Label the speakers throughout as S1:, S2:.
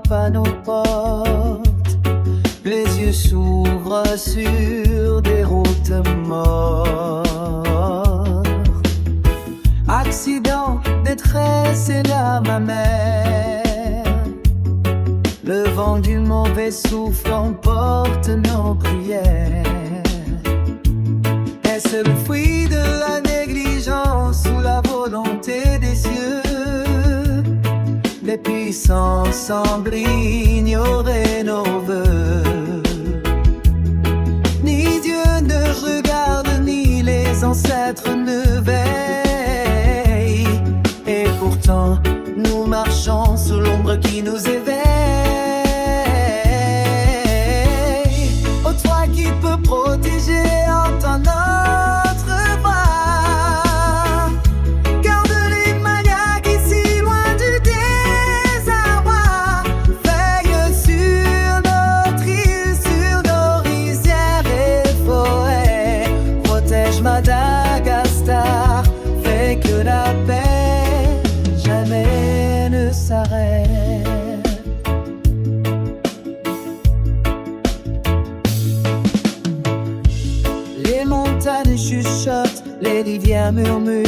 S1: frappe à nos portes. Les yeux s'ouvrent sur des routes mortes. Accident, détresse et larmes amères. Le vent du mauvais souffle emporte nos prières. Est-ce le fruit de la négligence ou la volonté des cieux? Les puissants semblent ignorer nos vœux. Ni Dieu ne regarde, ni les ancêtres ne veillent. Et pourtant, nous marchons sous l'ombre qui nous éveille. Oh, toi qui peux protéger, entends notre voix. Garde les maniaques ici loin du désarroi. Veille sur notre île, sur nos rizières et forêts. Protège Madagascar, fais que la paix jamais ne s'arrête. Les montagnes chuchotent, les rivières murmurent.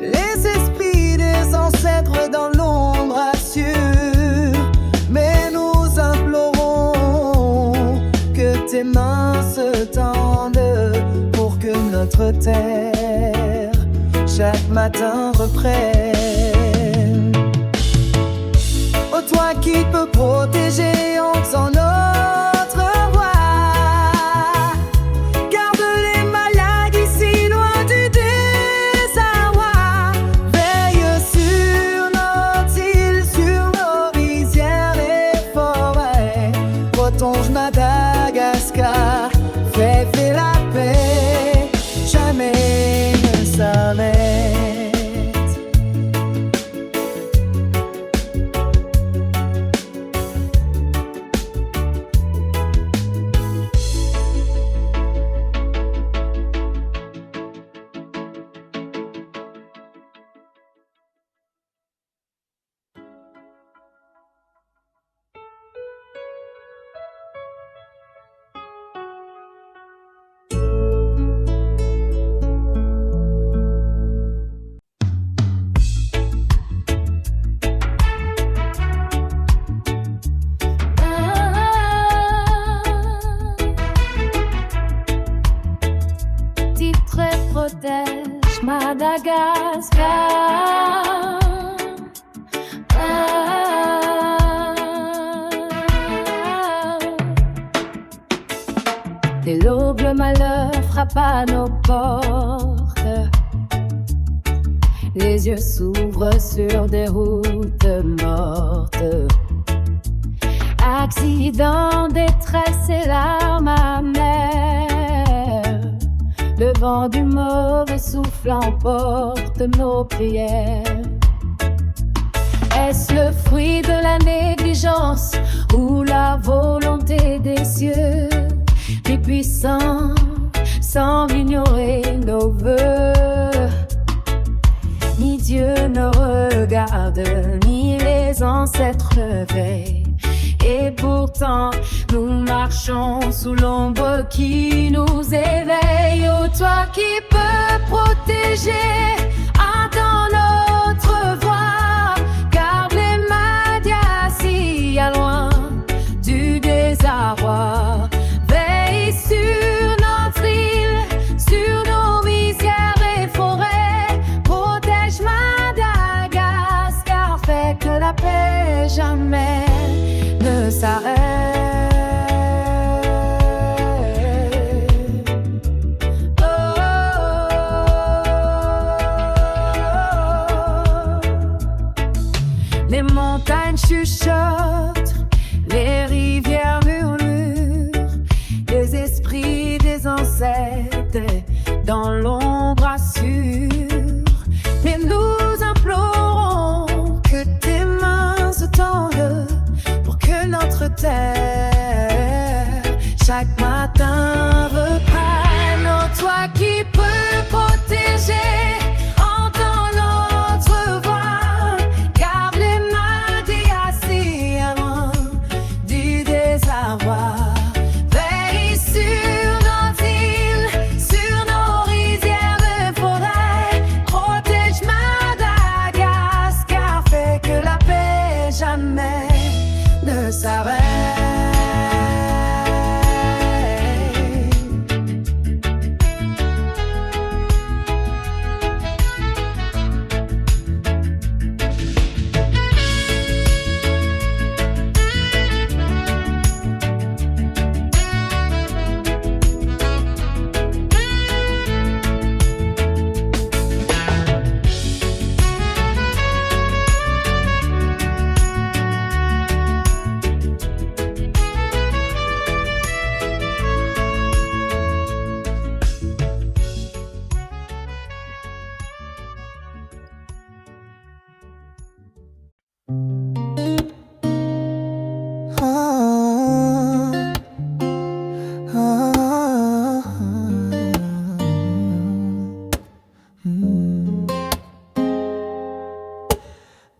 S1: Les esprits des ancêtres dans l'ombre assurent. Mais nous implorons que tes mains se tendent pour que notre terre chaque matin reprenne. Oh, toi qui peux protéger, entends notre voix. Garde les malades ici loin du désarroi. Veille sur notre île, sur nos rizières et forêts. Protège Madagascar, fais la paix, jamais ne s'arrête. Protège Madagascar. Dès l'aube, le malheur frappe à nos portes. Les yeux s'ouvrent sur des routes mortes. Accident, détresse et larmes amères. Le vent du mauvais souffle emporte nos prières. Est-ce le fruit de la négligence ou la volonté des cieux? Les puissants semblent ignorer nos vœux. Ni Dieu ne regarde, ni les ancêtres ne veillent. Et pourtant, nous marchons sous l'ombre qui nous éveille. Oh, toi qui peux protéger, entends notre voix. Garde les Madias si à loin du désarroi. Veille sur notre île, sur nos rizières et forêts. Protège Madagascar, fais que la paix jamais ne s'arrête. Oh, les montagnes chuchotent, les rivières murmurent. Les esprits des ancêtres dans l'ombre assurent. Mais nous implorons que tes mains se tendent pour que notre terre chaque matin reprenne. Oh, toi qui peux protéger, entends notre voix. Garde les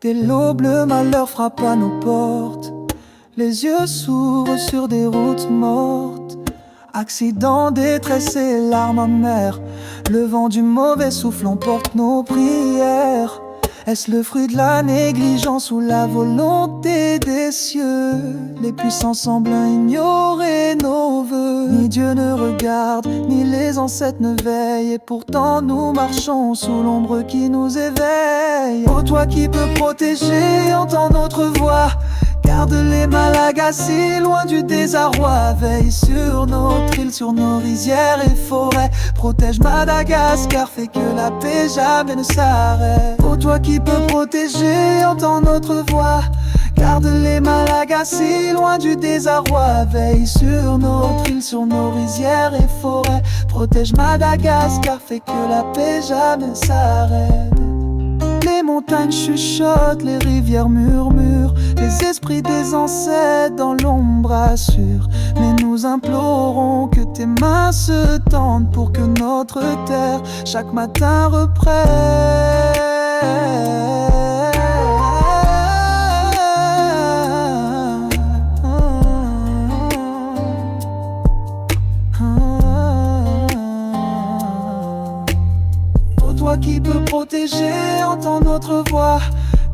S1: Dès l'aube, le malheur frappe à nos portes. Les yeux s'ouvrent sur des routes mortes. Accidents, détresse et larmes amères. Le vent du mauvais souffle emporte nos prières. Est-ce le fruit de la négligence ou la volonté des cieux? Les puissants semblent ignorer nos vœux. Ni Dieu ne regarde, ni les ancêtres ne veillent. Et pourtant nous marchons sous l'ombre qui nous éveille. Ô toi qui peux protéger, entends notre voix. Garde les malagacés loin du désarroi. Veille sur notre île, sur nos rizières et forêts. Protège Madagascar, fais que la paix jamais ne s'arrête. Ô toi qui peux protéger, entends notre voix. Garde les malagacés loin du désarroi. Veille sur notre île, sur nos rizières et forêts. Protège Madagascar, fais que la paix jamais s'arrête. Les montagnes chuchotent, les rivières murmurent. Les esprits des ancêtres dans l'ombre assurent. Mais nous implorons que tes mains se tendent pour que notre terre chaque matin reprenne. Toi qui peux protéger, entends notre voix.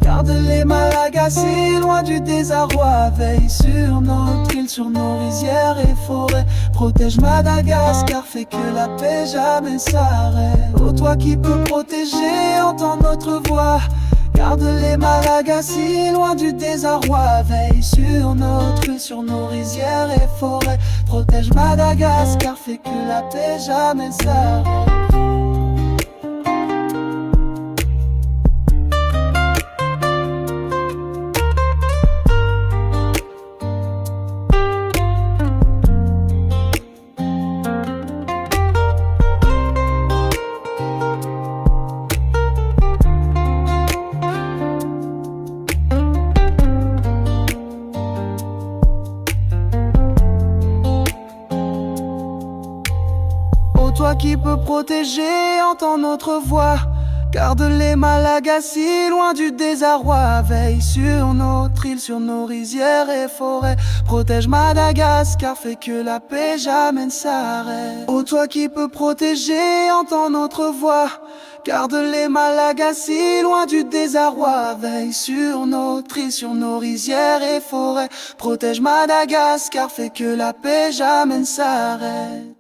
S1: Garde les malagacés loin du désarroi. Veille sur notre île, sur nos rizières et forêts. Protège Madagascar, fais que la paix jamais s'arrête. Oh toi qui peux protéger, entends notre voix. Garde les malagacés loin du désarroi. Veille sur notre île, sur nos rizières et forêts. Protège Madagascar, fais que la paix jamais s'arrête. Toi qui peux protéger, entends notre voix. Garde les malagacés loin du désarroi. Veille sur notre île, sur nos rizières et forêts. Protège Madagascar, fais que la paix jamais ne s'arrête. Oh toi qui peux protéger, entends notre voix. Garde les malagacés loin du désarroi. Veille sur notre île, sur nos rizières et forêts. Protège Madagascar, fais que la paix jamais ne s'arrête.